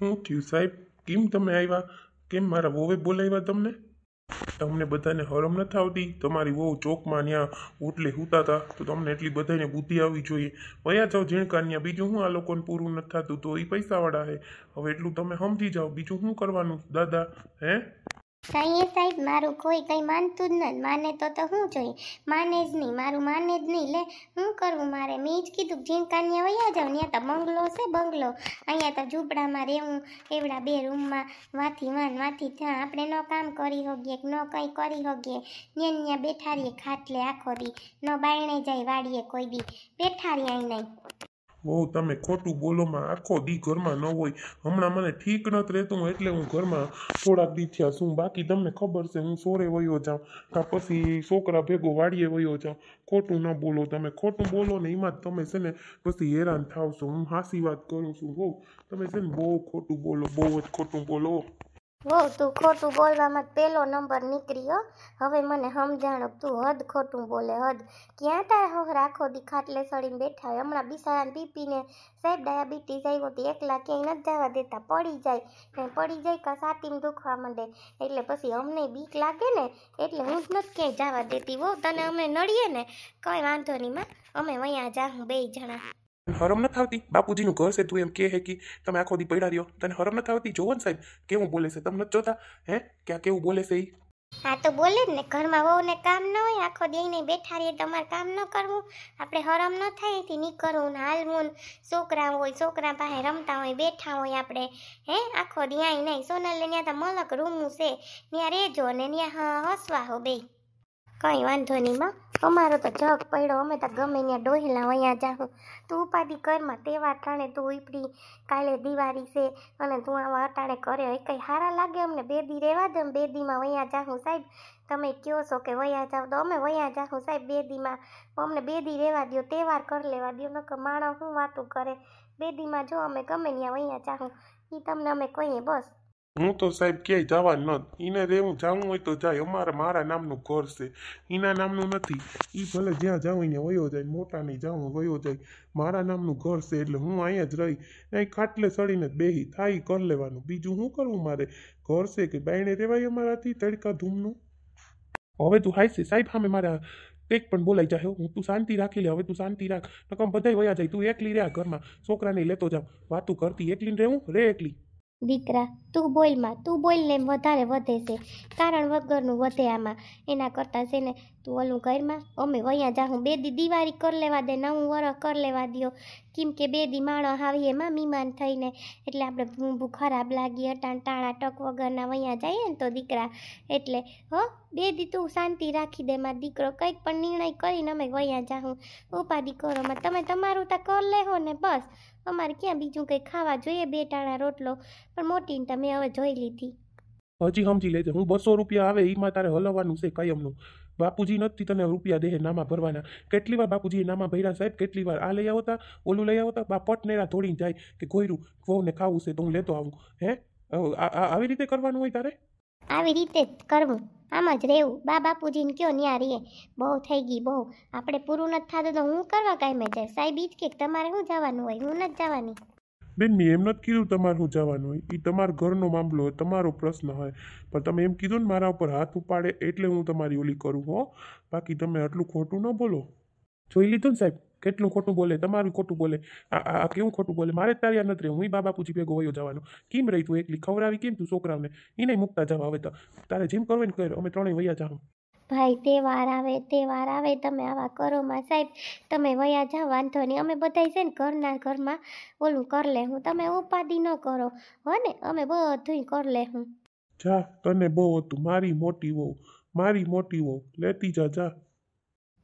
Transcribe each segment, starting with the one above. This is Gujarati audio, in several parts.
શું થયું સાહેબ? કેમ તમે આવ્યા? કેમ મારા વહુએ બોલાવ્યા તમને? તમને બધાને હરમ નથી આવતી? તમારી વહુ ચોકમાં ત્યાં ઓટલે સૂતા હતા તો તમને એટલી બધાને બુદ્ધિ આવવી જોઈએ. વયા જાઓ ઝીણકાન્યા. બીજું શું આ લોકોને પૂરું નથી થતું તો એ પૈસાવાળા છે. હવે એટલું તમે સમજી જાઓ. બીજું શું કરવાનું દાદા? હે સાહેબ મારું કોઈ કંઈ માનતું જ નથી. માને તો શું જોઈએ? માને જ નહીં, મારું માને જ નહીં. લે શું કરવું મારે? મેં જ કીધું ઝીણકાન્યા વયા જાઓ. ત્યાં તો બંગલો છે બંગલો. અહીંયા તો ઝૂંપડામાં રહેવું એવડા 2 રૂમમાં વાથી ત્યાં આપણે ન કામ કરી શકીએ કે ન કંઈ કરી શકીએ. ત્યાં બેઠા રહીએ ખાટલે આખો દી. ન બાયણે જાય વાડીએ કોઈ દી બેઠા રહીએ અહીં નહીં. બહુ તમે ખોટું બોલોમાં. આખો દી ઘરમાં ન હોય. હમણાં મને ઠીક નથી રહેતું એટલે હું ઘરમાં થોડાક દી થયા છું. બાકી તમને ખબર છે હું સોરે વયો જાઉં કાં પછી છોકરા ભેગો વાડીએ વયો જાઉં. ખોટું ન બોલો તમે. ખોટું બોલો ને એમાં જ તમે છે ને પછી હેરાન થાવ છો. હું હાસી વાત કરું છું. બહુ તમે છે ને બહુ ખોટું બોલો. બહુ જ ખોટું બોલો. તું ખોટું બોલવામાં પહેલો નંબર નીકળ્યો. હવે મને સમજાણો તું હદ ખોટું બોલે હદ. ક્યાં તારા હોર આખો દી ખાટલે સડીને બેઠા હોય. હમણાં બિસારાને પીપીને સાહેબ ડાયાબિટીસ આવ્યો તો એકલા ક્યાંય નથી જવા દેતા. પડી જાય કાં છાતીમાં દુખવા માંડે એટલે પછી અમને બીક લાગે ને એટલે હું જ નથી ક્યાંય જવા દેતી. હો તને અમે નડીએ ને કંઈ વાંધો નહીં માં. અમે વયા જાઉં 2 જણા. હરમ નથી આવતી? બાપુજીનું ઘર છે તું એમ કે કે તમે આખો દી પડ્યા રહ્યો. તને હરમ નથી આવતી? જોવો ને સાહેબ કેવું બોલે છે. તમે નથી જોતા? હે ક્યાં કેવું બોલે છે એ? હા તો બોલે જ ને. ઘરમાં વહુને કામ ન હોય આખો દી નહીં બેઠા રહીએ. તમારે કામ ન કરવું? આપણે હરમ ન થાય એથી નીકળવું ને હાલવું. છોકરા હોય છોકરા પાસે રમતા હોય બેઠા હોય આપણે. હે આખો દી અહીં નહીં. સોનલને ત્યાં તો મલક રૂમું છે ત્યાં રહેજો ને ત્યાં હસવા હો બે. કંઈ વાંધો નહીં માં. અમારો તો જગ પડ્યો. અમે તો ગમે ત્યાં ડોહીલા વયા જાઉં. તું ઉપાધિ કરમાં. તહેવાર ટાણે તું ઉપડી. કાલે દિવાળી છે અને તું આવા અટાણે કરે એ કંઈ સારા લાગે અમને? 2 દી રહેવા દે. 2 દીમાં વયા જાઉં સાહેબ. તમે કહો છો કે વયા જાવ તો અમે વયા જાઉં સાહેબ 2 દીમાં. અમને 2 દી રહેવા દો. તહેવાર કરી લેવા દો. નકર માણસ શું વાતું કરે. 2 દીમાં જો અમે ગમે ત્યાં વયા જાઉં. એ તમને અમે કહીએ બસ. હું તો સાહેબ ક્યાંય જવા ન. એને રહેવું જવું હોય તો જાય. મારા નામનું ઘર છે. એના નામનું નથી. એ ભલે જ્યાં જાઉં ત્યાં વયો જાય. મોટા નહીં જાઉં વયો જાય. મારા નામનું ઘર છે એટલે હું અહીંયા જ રહી. અહીં ખાટલે ચડીને જ બેહી થાય કરી લેવાનું. બીજું શું કરવું મારે? ઘર છે કે બાયણે રહેવાય અમારાથી તડકા ધૂમનું? હવે તું હાય છે સાહેબ સામે મારા કંઈક પણ બોલાઈ જાય. હું તું શાંતિ રાખી લે. હવે તું શાંતિ રાખ. નકમ બધાય વયા જાય. તું એકલી રહ્યા ઘરમાં. છોકરાને લેતો જાવ. વાતું કરતી એકલીને રહેવું રે એકલી. દીકરા તું બોલમાં. તું બોલને એમ વધારે વધે છે. કારણ વગરનું વધે આમાં. એના કરતાં છે ને તું ઓલું ઘરમાં અમે વયા જાઉં. 2 દી દિવાળી કરી લેવા દે. નવું વરસ કરી લેવા દો. કેમ કે 2 દી માણસ આવીએ એમાં મહેમાન થઈને એટલે આપણે ભૂંભું ખરાબ લાગીએ. અટાણ ટાળા ટક વગરના વયા જઈએ ને તો દીકરા એટલે 2 દી તું શાંતિ રાખી દે મારો દીકરો. કંઈક પણ નિર્ણય કરીને અમે વયા જાઉં. ઉપાધિ કરોમાં તમે તમારું તો કર લેહો ને બસ. અમારે ક્યાં બીજું કંઈ ખાવા જોઈએ 2 ટાણા રોટલો. પણ મોટીને તમે હવે જોઈ લીધી. હજી સમજી લેજે. હું 200 રૂપિયા આવે એમાં તારે હલવાનું છે કાયમનું. બાપુજી નથી તને રૂપિયા દેહે નામા ભરવાના. કેટલી વાર બાપુજીએ નામા ભર્યા સાહેબ? કેટલી વાર આ લઈ આવતા ઓલું લઈ આવતા. બાપટ નેરા થોડીને જાય કે કોયરું વહુને ખાવું છે તો હું લેતો આવું. હે આવી રીતે કરવાનું હોય તારે? આવી રીતે જ કરવું. આમ જ રહેવું. બાપુજીને કયો ન્યા રહીએ. બહુ થઈ ગઈ બહુ. આપણે પૂરું નથી થતું તો હું કરવા કાંઈ જાય. સાહેબ ઈ જ કે તમારે શું જવાનું હોય? હું નથી જવાની. બેન મેં એમ નથી કીધું તમારે શું જવાનું હોય. એ તમારા ઘરનો મામલો હોય. તમારો પ્રશ્ન હોય. પણ તમે એમ કીધું ને મારા ઉપર હાથ ઉપાડે એટલે હું તમારી ઓલી કરું. બાકી તમે આટલું ખોટું ન બોલો. જોઈ લીધું ને સાહેબ કેટલું ખોટું બોલે. તમારું ખોટું બોલે. આ કેવું ખોટું બોલે. મારે તારે નથી રહેવું. હું બાપુજી ભેગો વયો જવાનો. કેમ રહી તું એકલી? ખવડાવી કેમ તું છોકરાઓને? એને મૂકતા જવા. હવે તો તારે જેમ કરવું ને કરો. અમે 3 વયા જાઉં. ભાઈ તહેવાર આવે તમે આવા કરોમાં સાહેબ. તમે વયા જાઓ વાંધો નહીં. અમે બધાય છે ને ઘરમાં ઓલું કરી લેવું. તમે ઉપાધિ ન કરો હો ને. અમે બધું કરી લેવું. જા તને બહુ હતું. મારી મોટી વહુ લેતી જા.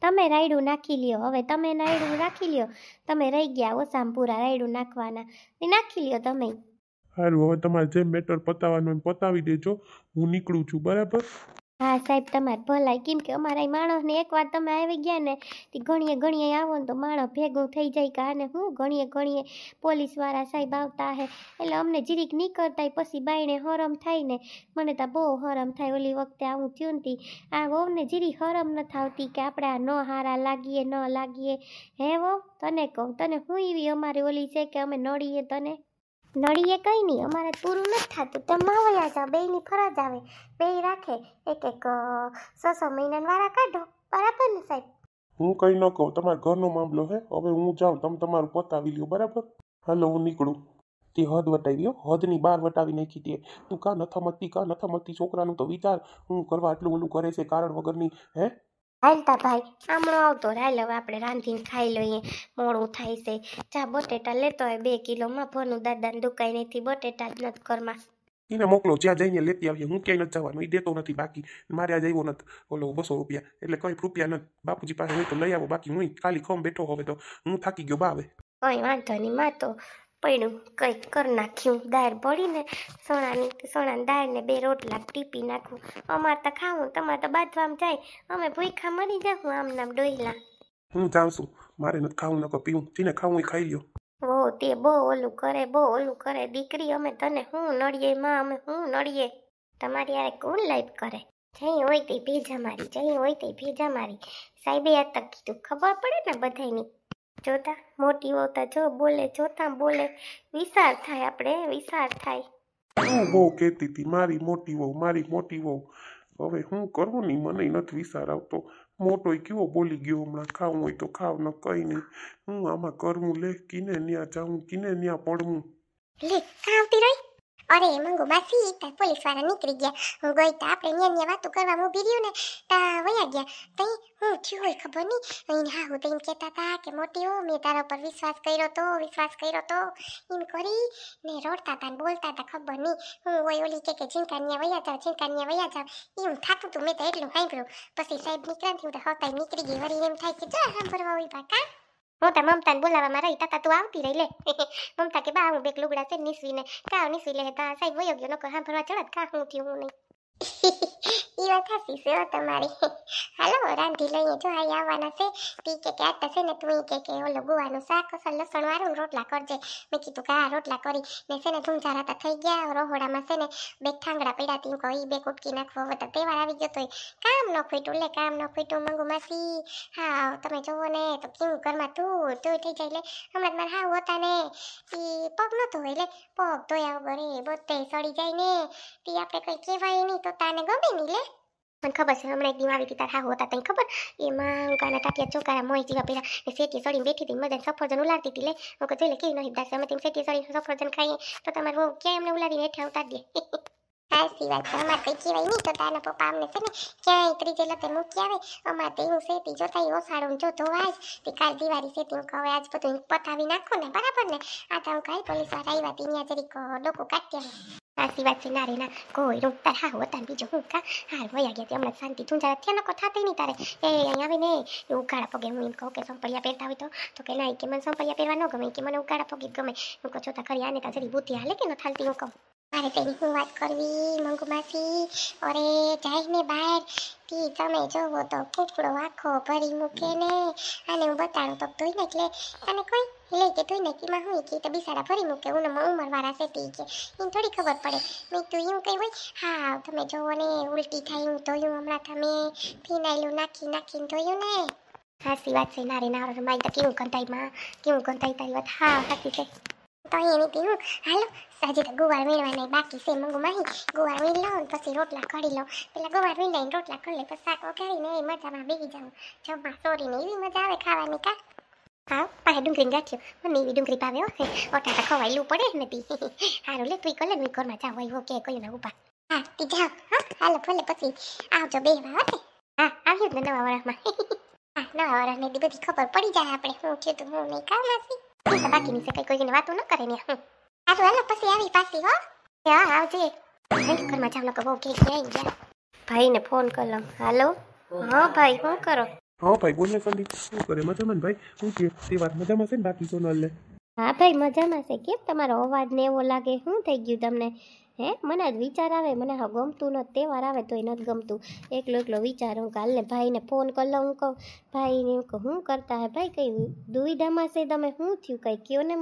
તમે રાયડું નાખી લ્યો. હવે તમે રાયડું નાખી લ્યો. તમે રહી ગયા ઓસામ પૂરા રાયડું નાખવાના. એ નાખી લ્યો તમે. સારું હવે તમારે જેમ મેટર પતાવવાનું એમ પતાવી દેજો. હું નીકળું છું બરાબર. હા સાહેબ તમારે ભલાઈ. કેમ કે અમારા માણસને એકવાર તમે આવી ગયા ને તે ઘણીએ આવો ને તો માણસ ભેગું થઈ જાય કે આને હું ઘણીએ પોલીસવાળા સાહેબ આવતા હે એટલે અમને જીરીક નીકળતા પછી બાયણે હરમ થાય ને. મને તો બહુ હરમ થાય. ઓલી વખતે આવું થયું ને આ વહુને જીરી હરમ નથી આવતી કે આપણે આ ન હારા લાગીએ હે વહુ તને કહું તને હું એવી અમારી ઓલી છે કે અમે નડીએ તને? નળીએ કંઈ નહીં, અમારે પૂરું નથી થતું. તમે વયા જાઓ, બેયની ફરજ આવે, બેય રાખે એક એક 6 મહિનાના વાળા કાઢો. બરાબર ને સાહેબ? હું કંઈ ન કહું, તમારા ઘરનો મામલો હે. હવે હું જાઉં, તમે તમારું પતાવી લ્યો, બરાબર? હાલો હું નીકળું. તે હદ વટાવી હદની બહાર વટાવી નાખી તે. તું કાં નથી મળતી છોકરાનું તો વિચાર. હું કરવા આટલું ઓલું કરે છે કારણ વગરની, હે? હાલતા ભાઈ આમણો આવતો હાલ, હવે આપણે રાંધીને ખાઈ લઈએ, મોડું થાય છે. જા બટેટા લેતો હોય 2 કિલોમાં, ભોનું દાદાને દુકાઈ નથી, બટેટા જ નથી ઘરમાં. એને મોકલો, જ્યાં જઈને લેતી આવીએ. હું ક્યાંય નથી જવાનું, એ દેતો નથી. બાકી મારે આજે આવ્યો નથી ઓલો 200 રૂપિયા, એટલે કંઈ રૂપિયા નથી. બાપુજી પાસે હોય તો લઈ આવો, બાકી હું ખાલી ખમ બેઠો. હવે તો હું થાકી ગયો બા. હવે કંઈ વાંધો નહીં, માં તો પડ્યું કંઈક કરી નાખ્યું. દાળ પડીને સણાની દાળને 2 રોટલા ટીપી નાખું. અમારે તો ખાવું, તમારે તો બાંધવામાં જાય, અમે ભૂખા મરી જાઉં આમ નામ ડોયલા. હું જાઉં છું, મારે નથી ખાવું, નકો પીવું. જેને ખાવું એ ખાઈ લ્યો. ઓ તે બહુ ઓલું કરે દીકરી. અમે તને હું નડીએ માં, અમે હું નડીએ? તમારી યારે કોણ લાઈફ કરે? જઈ હોય તે ભેજા મારી, જઈ હોય તે ભેજા મારી. સાહેબે આ તક કીધું, ખબર પડે ને બધાયની. જોતા મોટી હોતા જો બોલે, જોતા બોલે, વિચાર થાય, આપણે વિચાર થાય. હું બહુ કહેતી હતી મારી મોટી વહુ. હવે હું કરવું નહીં, મને નથી વિચાર આવતો. મોટો કેવો બોલી ગયો હમણાં. ખાવું હોય તો ખાવ, ન કંઈ નહીં. હું આમાં કરવું લે? કિને ન્યા જાઉં, કિને ન્યા પડવું? લે આવતી રહી. અરે મંગુ માસી, તા પોલીસ વાળા નીકળી ગયા. હું ગઈ તા આપણે ન્યા વાતો કરવા ઊભી રહ્યું ને, તા વયા ગયા. તઈ હું થયું હોય ખબર નહીં. અહીં હા હું તો એમ કહેતા હતા કે મોટી હો, મેં તારા પર વિશ્વાસ કર્યો તો એમ કરી ને રડતા હતા ને બોલતા હતા. ખબર નહીં હું હોય ઓલી કે ઝીંકાનિયા વયા જાવ એમ થાતું તું. મેં તો એટલું સાંભળ્યું. પછી સાહેબ નીકળ્યા હું તો હવતા નીકળી ગઈ. વળી એમ થાય કે જો સાંભળવા હોય બાકા. હું તો મમતાને બોલાવવામાં રહી. તાતા તું આવતી રહી લે. મમતા કે બા હું બેક લુગડા છે નીસવીને કા નીસવી લે. તા સાહેબ વયો ગયો, નકર સાંભળવા ચડત કા હું થયું હું નહીં. ઈ વાત હાસી છે તમારી. હાલો રાંધી લઈએ, જો આ આવવાના છે. તી કે આટા છે ને તું કે ઓલો ગુવાનું શાક અસલ લસણ વાળું રોટલા કરજે. મેં કીધું કે આ રોટલા કરી ને છે ને ધૂંઝારા તા થઈ ગયા. રહોડામાં છે ને 2 ઠાંગડા પડ્યા તી, કહો ઈ 2 કુટકી નાખવો. હવે તો તહેવાર આવી ગયો તોય કામ ન ખૂટ્યું. લે કામ ન ખૂટ્યું મંગુ માસી. હા તમે જોવો ને તો કેવું ઘરમાં તું થઈ જાય. લે હમણાં મારે હાવ હતા ને ઈ પગ નતો હોય. લે પગ ધોયા વગર એ બધે સડી જાય ને તી આપણે કઈ કહેવાય નહીં તો તાને ગમે નહીં. લે મને ખબર છે, હમણાં એક દી આવી હતી તાર હાવ હતા તને ખબર. એમાં કાના ટાટિયા ચોકારા મોય જેવા પેલા શેટી સડીને બેઠી હતી, મજા સફરજન ઉલાડતી હતી. લે હું કહું જોઈ લે કેવી નહીં દાસે, અમે તેમ શેટી સડીને સફરજન ખાઈએ તો તમારે બહુ ક્યાંય અમને ઉલાડીને હેઠા ઉતારી દે. સાચી વાત છે. અમારે કઈ કહેવાય નહીં તો તારના પપ્પા અમને છે ને ક્યાંય ત્રીજે લતે મૂકી આવે. અમારે તો એવું શેતી જોતા ઓસાડું જો ધોવાય તે કાલ દિવાળી શેતી હું કહું આજ બધું પતાવી નાખો ને, બરાબર ને? આ તો હું કાંઈ પોલીસ વાળા આવ્યા ત્યાં જરીક ડોકું કાઢી આવે. સાચી વાત છે. નારે ના કોઈ રૂમ તાર હા હતા બીજું હું કા હાર વયા ગયા હમણાં શાંતિ ધૂંઝારા થયા નકો થાતી નહીં તારે. અહીં આવે ને એ ઉગાડા પગે હું એમ કહું કે સંપળિયા પહેરતા હોય તો કે ના કે મને સંપળિયા પહેરવા ન ગમે, કે મને ઉગાડા પગે ગમે. હું કહું જોતા ખરી આને તા જરી બુદ્ધિ હાલે કે ન થાલતી હું કહું. મારે તેની હું વાત કરવી મંગુ માસી. અરે જાય ને બહાર તી તમે જોવો તો કુકડો આખો ભરી મૂકે ને. આને હું બતાડું તો ધોઈ નાખ. લે આને કોઈ લે કે ધોઈ નાખીમાં હું કે તો બિસાડા ભરી મૂકે. ઉંમરવાળા છે તી કે એને થોડી ખબર પડે. મેં તું એવું કઈ હોય? હા તમે જોવો ને ઉલટી થાય. હું ધોયું હમણાં, તમે ફિનાઇલું નાખીને ધોયું ને. સાચી વાત છે. નારે નાર મારી તો કેવું ગંધાઈ તારી વાત. હા સાચી છે. તો એની તી હું હાલો સાજે તો ગુવાર વીણવાના બાકી છે મંગુ માહી. ગુવાર વીણ લો પછી રોટલા કરી લો. પેલા ગુવાર વીણાઈને રોટલા કરી લે પછી શાક વઘારીને એ મજામાં બેસી જાઉં જમવા. સોરીને એવી મજા આવે ખાવાની કા. હા પાસે ડુંગળી ગાંઠ્યો, મને એવી ડુંગળી ભાવે હો. ઓટા તો ખવાયેલું પડે ને તી. સારું લે તું કલે ને ઘરમાં જાવ હોય કે કયું ને ઉભા. હા તી જાઓ. હા હાલો ભલે પછી આવજો બેહવા હો. હા આવ્યું ને નવા વરસમાં. હા નવા વરસને દી બધી ખબર પડી જાય આપણે શું થયું તું હું નહીં કામ માસી. બાકીની છે કઈ કોઈને વાતો ન કરે ને. સારું હાલો પછી આવી પાછી હો. હા આવજે. ઘરમાં જાવ લોકો બહુ કે આવી ગયા. ભાઈને ફોન કર લઉં. હાલો હા ભાઈ શું કરો? હા ભાઈ બોલ ને સંદીપ, શું કરે? મજામાં ભાઈ? શું કે તહેવાર મજામાં છે ને? બાકી સોનલ લે હા ભાઈ મજામાં છે. કેમ તમારો અવાજ ને એવો લાગે? શું થઈ ગયું તમને? હે મને જ વિચાર આવે, મને હા ગમતું નથી. તહેવાર આવે તોય નથી ગમતું. એકલો વિચાર હું કાલે ભાઈને ફોન કરી લઉં. હું કહું ભાઈને એમ કહું શું કરતા હે ભાઈ? કઈ દુવિધામાં છે તમે? શું થયું કંઈ કયો ને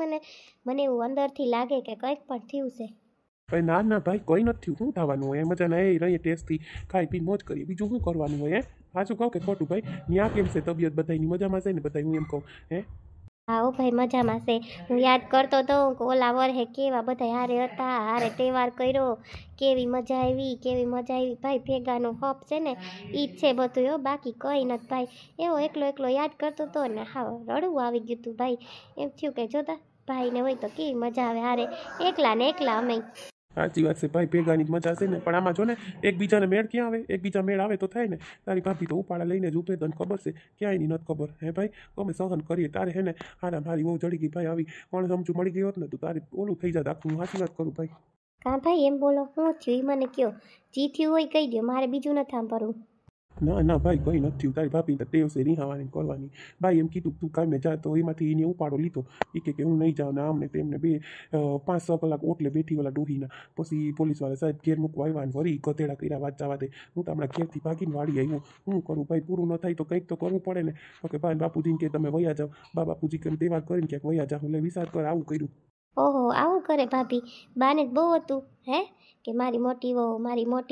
મને એવું અંદરથી લાગે કે કંઈક પણ થયું છે. ભાઈ ના ભાઈ કોઈ નથી થયું. શું થવાનું હોય? મજા ના એ રહીએ ટેસ્ટથી ખાઈ પી મોજ કરીએ, બીજું શું કરવાનું હોય? હે સાચું કહું કે ખોટું ભાઈ? ત્યાં કેમ છે તબિયત બધાની? મજામાં છે ને બધા? હું એમ કહું હે હા ઓ ભાઈ મજામાં છે. હું યાદ કરતો હતો કે ઓલા વર્ષે કેવા બધા હારે હતા, હારે તહેવાર કર્યો, કેવી મજા આવી ભાઈ. ભેગાનું હપ છે ને ઈ જ છે બધું હો, બાકી કંઈ નથી ભાઈ. એવો એકલો એકલો યાદ કરતો હતો ને હા રડવું આવી ગયું હતું ભાઈ. એમ થયું કે જોતા ભાઈને હોય તો કેવી મજા આવે હારે, એકલા ને એકલા અમે. સાચી વાત છે ભાઈ, ભેગાની જ મજા છે ને. પણ આમાં જો ને એકબીજાને મેળ ક્યાં આવે, એકબીજા મેળ આવે તો થાય ને. તારી ભાભી તો ઉપાડા લઈને જ ઊભે, તને ખબર છે ક્યાંય ની નથી ખબર હે ભાઈ. અમે સહન કરીએ તારે હે ને હારા મારી બહુ જડી ગઈ ભાઈ. આવી કોણ સમજુ મળી ગઈ હોત ને તું તારી ઓલું થઈ જાત આખું. હું સાચી વાત કરું ભાઈ. કાં ભાઈ એમ બોલો, શું થયું એ મને કયો. જી થયું હોય કહી દો, મારે બીજું નથી સાંભળવું. ના ના ભાઈ કંઈ નથી થયું. તારી ભાભી તો ટેવ છે રીહાવાની કરવાની. ભાઈ એમ કીધું તું કામે જા તો એમાંથી એને ઉપાડો લીધો. એ કે હું નહીં જાઉં ને આમને તેમને 5-6 કલાક ઓટલે બેઠી ઓલા ડોહીના. પછી પોલીસવાળા સાહેબ ઘેર મૂકવા આવ્યા ને વળી ગધેડા કર્યા વાત જવા દે. હું તો હમણાં ઘેરથી ભાગીને વાળી આવ્યો. શું કરું ભાઈ, પૂરું ન થાય તો કંઈક તો કરવું પડે ને. તો કે ભાઈ બાપુજીને કે તમે વયા જાઓ, બાપુજી કે તહેવાર કરીને ક્યાંક વયા જાઓ. એટલે વિચાર કર આવું કર્યું. ઓહો આવું કરે ભાભી. બાને જ બહુ હતું હે કે મારી મોટી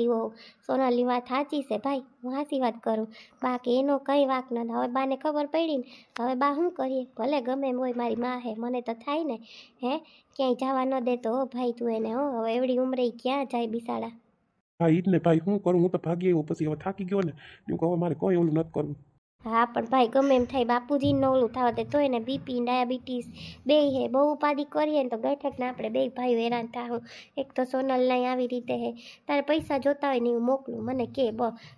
વહુ. સોનાલી વાત સાચી છે ભાઈ, હું સાચી વાત કરું. બા કે એનો કંઈ વાંક નથી. હવે બાને ખબર પડી ને હવે બા શું કરીએ. ભલે ગમે એમ હોય મારી માં હે, મને તો થાય ને હે. ક્યાંય જવા ન દેતો હો ભાઈ તું એને. હો હવે એવડી ઉંમરે ક્યાં જાય બિસાડા. હા ઈ જ ને ભાઈ, શું કરું. હું તો ભાગી આવ્યો પછી હવે થાકી ગયો ને. હું કહું મારે કોઈ ઓલું નથી કરવું. હા પણ ભાઈ ગમે એમ થાય, બાપુજીને ઓલું થાવ તે તોય ને બીપી ડાયાબિટીસ બે હે. બહુ ઉપાધિ કરીએ ને તો ગઠકને આપણે બે ભાઈઓ હેરાન થાવું. એક તો સોનલ નહીં આવી રીતે હે. તારે પૈસા જોતા હોય ને હું મોકલું, મને કે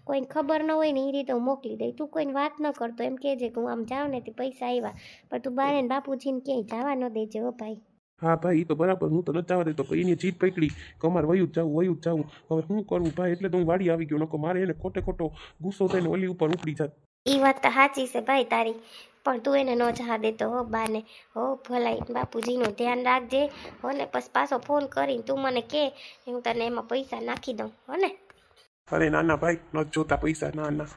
કોઈને ખબર ન હોય ને એ રીતે હું મોકલી દઈ. તું કોઈને વાત ન કરતો એમ કહેજે કે હું આમ જાઉં ને તે પૈસા આવ્યા. પણ તું બાને ને બાપુજીને ક્યાંય જવા ન દેજે હો ભાઈ. હા ભાઈ એ તો બરાબર. હું તો ન જવા દેતો એની જીત પકડી કે અમારે વયું જ જવું. હવે શું કરવું ભાઈ. એટલે તો હું વાડી આવી ગયો. નકો મારે એને ખોટો ગુસ્સો થઈને ઓલી ઉપર ઉપડી જાત. એ વાત તો સાચી છે ભાઈ તારી, પણ તું એને ન જવા દેતો હો બાને. હો ભલાઈ બાપુજીનું ધ્યાન રાખજે હો ને. પછી પાછો ફોન કરીને તું મને કે હું તને એમાં પૈસા નાખી દઉં હો ને. અરે ના ના ભાઈ, ન જોતા પૈસા. ના ના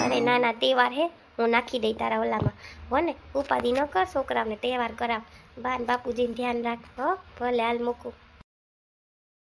અરે નાના તહેવાર હે, હું નાખી દઈ તારા ઓલામાં હો ને. ઉપાધિ ન કર, છોકરાઓને તહેવાર કરાવ. બાન બાપુજીને ધ્યાન રાખ હો. ભલે હાલ મૂકું.